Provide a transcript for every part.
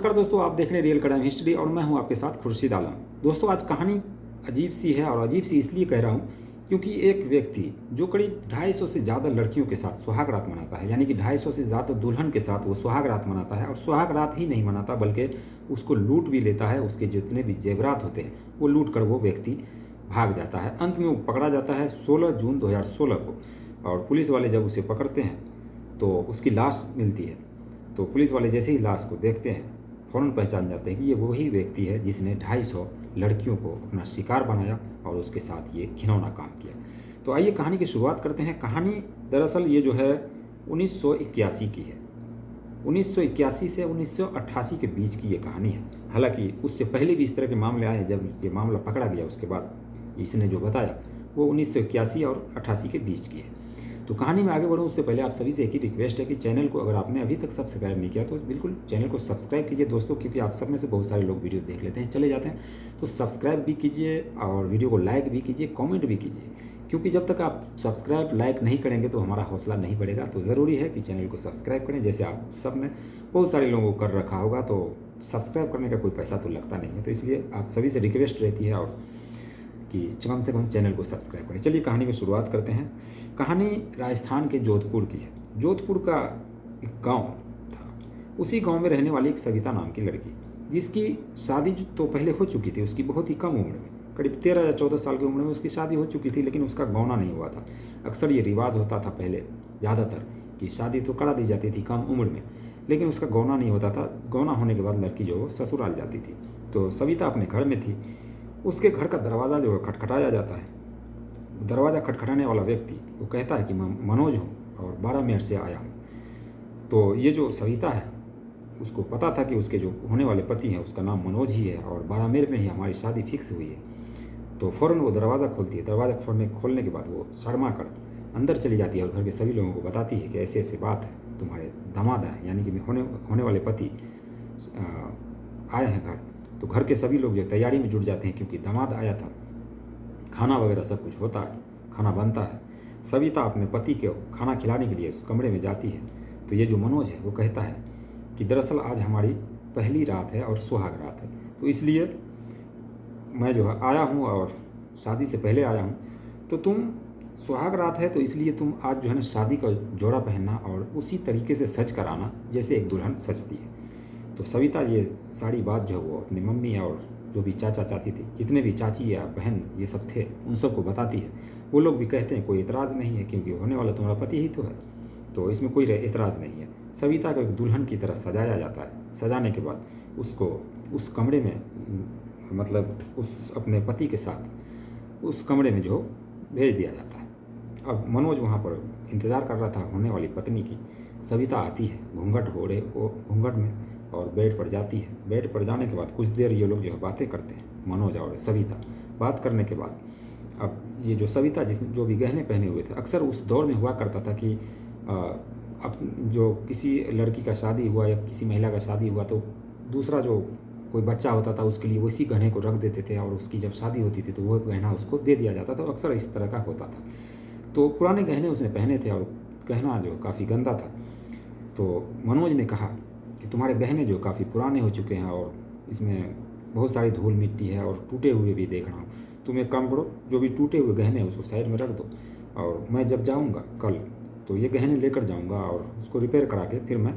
नमस्कार दोस्तों, आप देख रहे हैं रियल क्राइम हिस्ट्री और मैं हूं आपके साथ खुर्शीद आलम। दोस्तों, आज कहानी अजीब सी है और अजीब सी इसलिए कह रहा हूं क्योंकि एक व्यक्ति जो करीब 250 से ज़्यादा लड़कियों के साथ सुहाग रात मनाता है, यानी कि 250 से ज़्यादा दुल्हन के साथ वो सुहाग रात मनाता है। और सुहाग रात ही नहीं मनाता बल्कि उसको लूट भी लेता है। उसके जितने भी जेवरात होते हैं वो लूट कर वो व्यक्ति भाग जाता है। अंत में वो पकड़ा जाता है 16 जून 2016 को। और पुलिस वाले जब उसे पकड़ते हैं तो उसकी लाश मिलती है। तो पुलिस वाले जैसे ही लाश को देखते हैं फ़ौरन पहचान जाते हैं कि ये वही व्यक्ति है जिसने 250 लड़कियों को अपना शिकार बनाया और उसके साथ ये घिनौना काम किया। तो आइए कहानी की शुरुआत करते हैं। कहानी दरअसल ये जो है 1981 की है। 1981 से 1988 के बीच की ये कहानी है। हालांकि उससे पहले भी इस तरह के मामले आए। जब ये मामला पकड़ा गया उसके बाद इसने जो बताया वो 1981 और 88 के बीच की है। तो कहानी में आगे बढ़ूँ उससे पहले आप सभी से एक ही रिक्वेस्ट है कि चैनल को अगर आपने अभी तक सब्सक्राइब नहीं किया तो बिल्कुल चैनल को सब्सक्राइब कीजिए दोस्तों, क्योंकि आप सब में से बहुत सारे लोग वीडियो देख लेते हैं चले जाते हैं। तो सब्सक्राइब भी कीजिए और वीडियो को लाइक भी कीजिए, कमेंट भी कीजिए, क्योंकि जब तक आप सब्सक्राइब लाइक नहीं करेंगे तो हमारा हौसला नहीं बढ़ेगा। तो ज़रूरी है कि चैनल को सब्सक्राइब करें, जैसे आप सब ने बहुत सारे लोगों को कर रखा होगा। तो सब्सक्राइब करने का कोई पैसा तो लगता नहीं है, तो इसलिए आप सभी से रिक्वेस्ट रहती है और कि कम से कम चैनल को सब्सक्राइब करें। चलिए कहानी की शुरुआत करते हैं। कहानी राजस्थान के जोधपुर की है। जोधपुर का एक गांव था। उसी गांव में रहने वाली एक सविता नाम की लड़की, जिसकी शादी तो पहले हो चुकी थी। उसकी बहुत ही कम उम्र में, करीब 13 या 14 साल की उम्र में उसकी शादी हो चुकी थी, लेकिन उसका गौना नहीं हुआ था। अक्सर ये रिवाज होता था पहले ज़्यादातर कि शादी तो करा दी जाती थी कम उम्र में, लेकिन उसका गौना नहीं होता था। गौना होने के बाद लड़की जो वो ससुराल जाती थी। तो सविता अपने घर में थी। उसके घर का दरवाज़ा जो है खटखटाया जाता है। दरवाज़ा खटखटाने वाला व्यक्ति वो कहता है कि मैं मनोज हूँ और 12 मिनट से आया हूँ। तो ये जो सविता है उसको पता था कि उसके जो होने वाले पति हैं उसका नाम मनोज ही है और 12 मिनट में ही हमारी शादी फिक्स हुई है। तो फ़ौरन वो दरवाज़ा खोलती है। दरवाज़ा खोलने के बाद वो शर्मा कर अंदर चली जाती है और घर के सभी लोगों को बताती है कि ऐसे ऐसे बात है, तुम्हारे दामाद हैं यानी कि होने वाले पति आए हैं घर। तो घर के सभी लोग जो तैयारी में जुट जाते हैं, क्योंकि दामाद आया था। खाना वगैरह सब कुछ होता है, खाना बनता है। सविता अपने पति को खाना खिलाने के लिए उस कमरे में जाती है। तो ये जो मनोज है वो कहता है कि दरअसल आज हमारी पहली रात है और सुहाग रात है, तो इसलिए मैं जो है आया हूँ और शादी से पहले आया हूँ। तो तुम सुहाग रात है तो इसलिए तुम आज जो है ना शादी का जोड़ा पहनना और उसी तरीके से सज कर आना जैसे एक दुल्हन सजती है। तो सविता ये सारी बात जो है वो अपनी मम्मी और जो भी चाचा चाची थे, जितने भी चाची या बहन ये सब थे, उन सबको बताती है। वो लोग भी कहते हैं कोई एतराज़ नहीं है, क्योंकि होने वाला तुम्हारा पति ही तो है, तो इसमें कोई एतराज़ नहीं है। सविता को एक दुल्हन की तरह सजाया जाता है। सजाने के बाद उसको उस कमरे में, मतलब उस अपने पति के साथ उस कमरे में जो भेज दिया जाता है। अब मनोज वहाँ पर इंतज़ार कर रहा था होने वाली पत्नी की। सविता आती है घूंघट में और बेड पर जाती है। बेड पर जाने के बाद कुछ देर ये लोग जो है बातें करते हैं, मनोज और सविता। बात करने के बाद अब ये जो सविता जो भी गहने पहने हुए थे, अक्सर उस दौर में हुआ करता था कि अब जो किसी लड़की का शादी हुआ या किसी महिला का शादी हुआ तो दूसरा जो कोई बच्चा होता था उसके लिए उसी गहने को रख देते थे, और उसकी जब शादी होती थी तो वह गहना उसको दे दिया जाता था। अक्सर इस तरह का होता था। तो पुराने गहने उसने पहने थे और गहना जो काफ़ी गंदा था। तो मनोज ने कहा कि तुम्हारे गहने जो काफ़ी पुराने हो चुके हैं और इसमें बहुत सारी धूल मिट्टी है और टूटे हुए भी देख रहा हूँ। तुम एक काम करो, जो भी टूटे हुए गहने हैं उसको साइड में रख दो, और मैं जब जाऊँगा कल तो ये गहने लेकर जाऊँगा और उसको रिपेयर करा के फिर मैं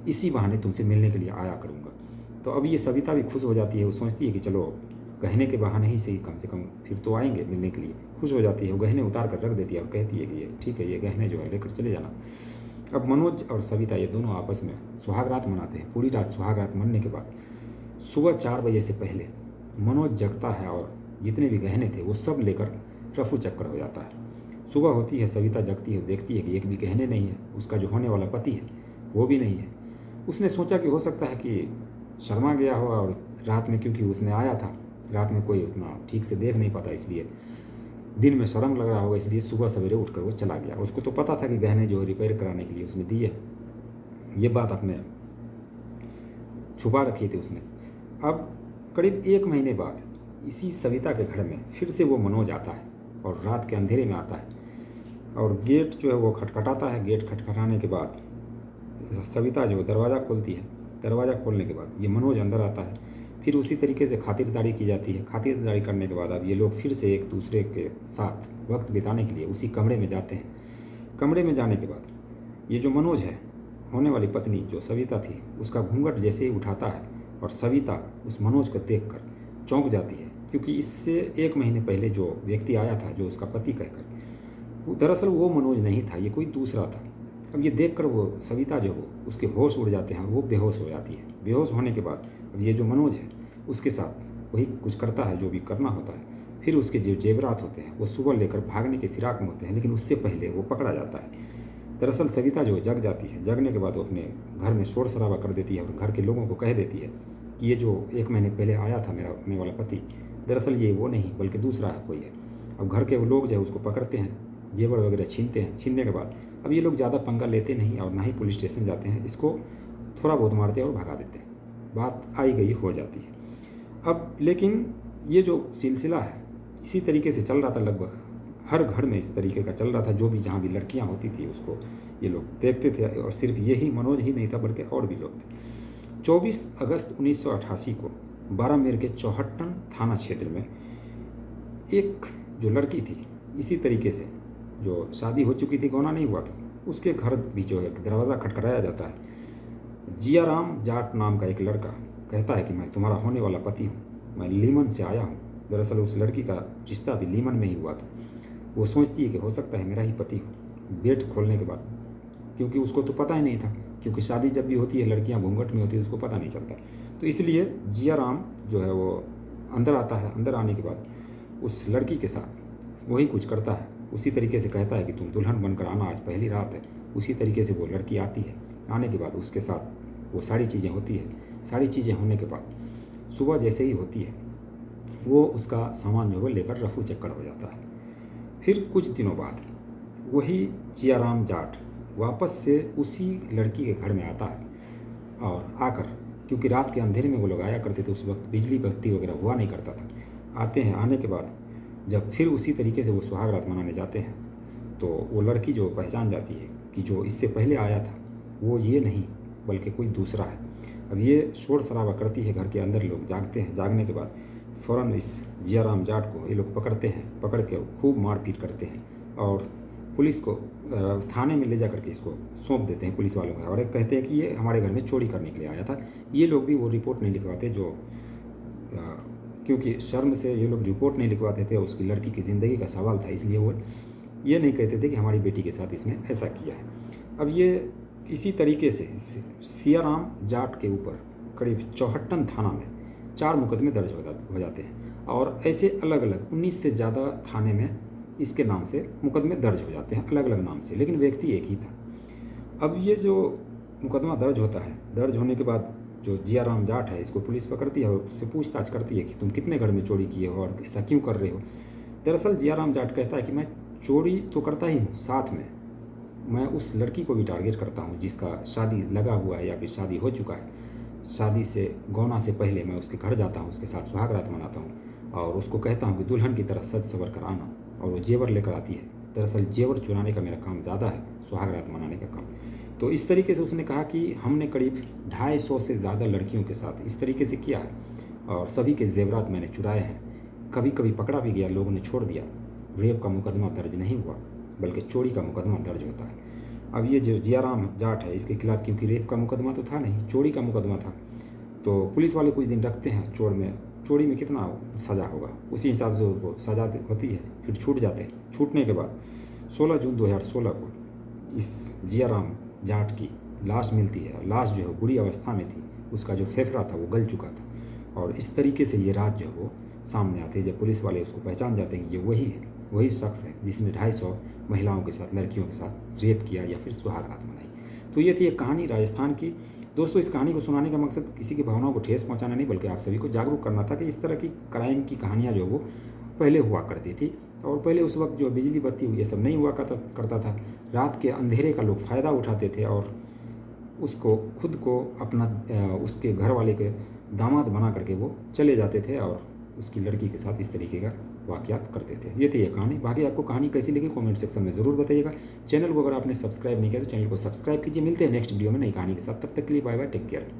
इसी बहाने तुमसे मिलने के लिए आया करूँगा। तो अभी ये सविता भी खुश हो जाती है। वो सोचती है कि चलो गहने के बहाने ही सही, कम से कम फिर तो आएंगे मिलने के लिए। खुश हो जाती है। वो गहने उतार कर रख देती है और कहती है कि ये ठीक है, ये गहने जो है लेकर चले जाना। अब मनोज और सविता ये दोनों आपस में सुहाग रात मनाते हैं। पूरी रात सुहाग रात मनने के बाद सुबह 4 बजे से पहले मनोज जगता है और जितने भी गहने थे वो सब लेकर रफू चक्कर हो जाता है। सुबह होती है, सविता जगती है, देखती है कि एक भी गहने नहीं है। उसका जो होने वाला पति है वो भी नहीं है। उसने सोचा कि हो सकता है कि शर्मा गया हो, और रात में क्योंकि उसने आया था, रात में कोई उतना ठीक से देख नहीं पाता, इसलिए दिन में शर्म लग रहा होगा, इसलिए सुबह सवेरे उठकर वो चला गया। उसको तो पता था कि गहने जो रिपेयर कराने के लिए उसने दिए, ये बात अपने छुपा रखी थी उसने। अब करीब 1 महीने बाद इसी सविता के घर में फिर से वो मनोज आता है और रात के अंधेरे में आता है और गेट जो है वो खटखटाता है। गेट खटखटाने के बाद सविता जो दरवाज़ा खोलती है दरवाज़ा खोलने के बाद ये मनोज अंदर आता है। फिर उसी तरीके से खातिरदारी की जाती है। खातिरदारी करने के बाद अब ये लोग फिर से एक दूसरे के साथ वक्त बिताने के लिए उसी कमरे में जाते हैं। कमरे में जाने के बाद ये जो मनोज है, होने वाली पत्नी जो सविता थी, उसका घूंघट जैसे ही उठाता है और सविता उस मनोज को देखकर चौंक जाती है, क्योंकि इससे 1 महीने पहले जो व्यक्ति आया था, जो उसका पति कहकर, दरअसल वो मनोज नहीं था, ये कोई दूसरा था। अब ये देखकर वो सविता जो वो उसके होश उड़ जाते हैं और वो बेहोश हो जाती है। बेहोश होने के बाद अब ये जो मनोज है उसके साथ वही कुछ करता है जो भी करना होता है। फिर उसके जो जेवरात होते हैं वो सुबह लेकर भागने के फिराक में होते हैं, लेकिन उससे पहले वो पकड़ा जाता है। दरअसल सविता जो जग जाती है, जगने के बाद वो अपने घर में शोर शराबा कर देती है और घर के लोगों को कह देती है कि ये जो 1 महीने पहले आया था मेरा होने वाला पति, दरअसल ये वो नहीं बल्कि दूसरा है कोई है। अब घर के वो लोग जो है उसको पकड़ते हैं, जेवर वगैरह छीनते हैं। छीनने के बाद अब ये लोग ज़्यादा पंगा लेते नहीं और ना ही पुलिस स्टेशन जाते हैं, इसको थोड़ा बहुत मारते हैं और भगा देते हैं। बात आई गई हो जाती है। अब लेकिन ये जो सिलसिला है इसी तरीके से चल रहा था, लगभग हर घर में इस तरीके का चल रहा था। जो भी जहाँ भी लड़कियाँ होती थी उसको ये लोग देखते थे, और सिर्फ यही मनोज ही नहीं था बल्कि और भी लोग थे। 24 अगस्त 1988 को 12 मेर के चौहट्टन थाना क्षेत्र में एक जो लड़की थी, इसी तरीके से जो शादी हो चुकी थी, गौना नहीं हुआ था, उसके घर भी जो है दरवाज़ा खटखटाया जाता है। जियाराम जाट नाम का एक लड़का कहता है कि मैं तुम्हारा होने वाला पति हूँ, मैं लीमन से आया हूँ। दरअसल उस लड़की का रिश्ता भी लीमन में ही हुआ था। वो सोचती है कि हो सकता है मेरा ही पति हो। गेट खोलने के बाद, क्योंकि उसको तो पता ही नहीं था, क्योंकि शादी जब भी होती है लड़कियां घूंघट में होती है, उसको पता नहीं चलता, तो इसलिए जियाराम जो है वो अंदर आता है। अंदर आने के बाद उस लड़की के साथ वही कुछ करता है। उसी तरीके से कहता है कि तुम दुल्हन बनकर आना, आज पहली रात है। उसी तरीके से वो लड़की आती है। आने के बाद उसके साथ वो सारी चीज़ें होती है। सारी चीज़ें होने के बाद सुबह जैसे ही होती है वो उसका सामान जो है लेकर रफू चक्कर हो जाता है। फिर कुछ दिनों बाद वही जियाराम जाट वापस से उसी लड़की के घर में आता है, और आकर, क्योंकि रात के अंधेरे में वो लोग आया करते थे, उस वक्त बिजली बत्ती वगैरह हुआ नहीं करता था। आते हैं, आने के बाद जब फिर उसी तरीके से वो सुहाग रात मनाने जाते हैं, तो वो लड़की जो पहचान जाती है कि जो इससे पहले आया था वो ये नहीं बल्कि कोई दूसरा है। अब ये शोर शराबा करती है, घर के अंदर लोग जागते हैं। जागने के बाद फ़ौरन इस जियाराम जाट को ये लोग पकड़ते हैं। पकड़ के खूब मारपीट करते हैं और पुलिस को थाने में ले जा करके इसको सौंप देते हैं पुलिस वालों को, और एक कहते हैं कि ये हमारे घर में चोरी करने के लिए आया था। ये लोग भी वो रिपोर्ट नहीं लिखवाते, जो क्योंकि शर्म से ये लोग रिपोर्ट नहीं लिखवाते थे, उसकी लड़की की ज़िंदगी का सवाल था, इसलिए वो ये नहीं कहते थे कि हमारी बेटी के साथ इसने ऐसा किया है। अब ये इसी तरीके से सियाराम जाट के ऊपर करीब चौहट्टन थाना में 4 मुकदमे दर्ज हो जाते हैं, और ऐसे अलग अलग 19 से ज़्यादा थाने में इसके नाम से मुकदमे दर्ज हो जाते हैं, अलग अलग नाम से, लेकिन व्यक्ति एक ही था। अब ये जो मुकदमा दर्ज होता है, दर्ज होने के बाद जो जियाराम जाट है इसको पुलिस पकड़ती है और उससे पूछताछ करती है कि तुम कितने घर में चोरी किए हो और ऐसा क्यों कर रहे हो। दरअसल जियाराम जाट कहता है कि मैं चोरी तो करता ही हूँ, साथ में मैं उस लड़की को भी टारगेट करता हूँ जिसका शादी लगा हुआ है या फिर शादी हो चुका है। शादी से गौना से पहले मैं उसके घर जाता हूँ, उसके साथ सुहाग रात मनाता हूँ और उसको कहता हूँ कि दुल्हन की तरह सज सवर कर आना, और वो जेवर लेकर आती है। दरअसल जेवर चुराने का मेरा काम ज़्यादा है, सुहाग रात मनाने का काम। तो इस तरीके से उसने कहा कि हमने करीब 250 से ज़्यादा लड़कियों के साथ इस तरीके से किया है और सभी के जेवरात मैंने चुराए हैं। कभी कभी पकड़ा भी गया, लोगों ने छोड़ दिया। रेप का मुकदमा दर्ज नहीं हुआ बल्कि चोरी का मुकदमा दर्ज होता है। अब ये जो जियाराम जाट है इसके खिलाफ, क्योंकि रेप का मुकदमा तो था नहीं, चोरी का मुकदमा था, तो पुलिस वाले कुछ दिन रखते हैं। चोरी में कितना सज़ा होगा उसी हिसाब से उसको सज़ा होती है, फिर छूट जाते हैं। छूटने के बाद 16 जून 2016 को इस जियाराम जाट की लाश मिलती है। लाश जो है बुरी अवस्था में थी, उसका जो फेफड़ा था वो गल चुका था, और इस तरीके से ये रात जो है वो सामने आती है जब पुलिस वाले उसको पहचान जाते हैं कि ये वही है, वही शख्स है जिसने 250 महिलाओं के साथ, लड़कियों के साथ रेप किया या फिर सुहाग रात मनाई। तो ये थी एक कहानी राजस्थान की। दोस्तों, इस कहानी को सुनाने का मकसद किसी की भावनाओं को ठेस पहुंचाना नहीं बल्कि आप सभी को जागरूक करना था कि इस तरह की क्राइम की कहानियाँ जो वो पहले हुआ करती थी, और पहले उस वक्त जो बिजली बत्ती ये सब नहीं हुआ करता था। रात के अंधेरे का लोग फ़ायदा उठाते थे और उसको खुद को अपना उसके घर वाले के दामाद बना करके वो चले जाते थे और उसकी लड़की के साथ इस तरीके का वाक़यात करते थे। ये थी ये कहानी। बाकी आपको कहानी कैसी लगी कमेंट सेक्शन में ज़रूर बताइएगा। चैनल को अगर आपने सब्सक्राइब नहीं किया तो चैनल को सब्सक्राइब कीजिए। मिलते हैं नेक्स्ट वीडियो में नई कहानी के साथ, तब तक के लिए बाय बाय, टेक केयर।